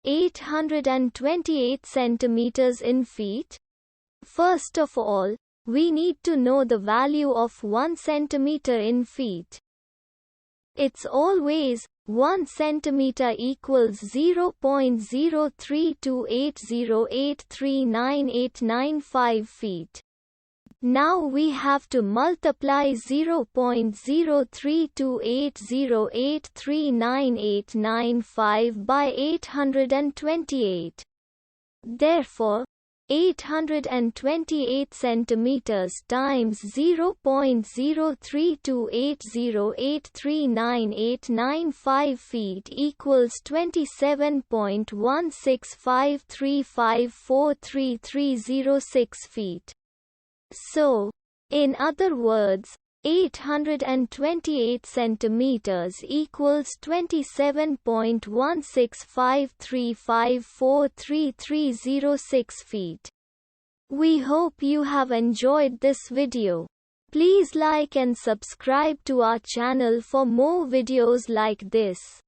828 centimeters in feet? First of all, we need to know the value of 1 centimeter in feet. It's always 1 centimeter equals 0.03280839895 feet. Now we have to multiply 0.03280839895 by 828. Therefore, 828 centimeters times 0.03280839895 feet equals 27.16535433306 feet. So, in other words, 828 centimeters equals 27.16535433306 feet. We hope you have enjoyed this video. Please like and subscribe to our channel for more videos like this.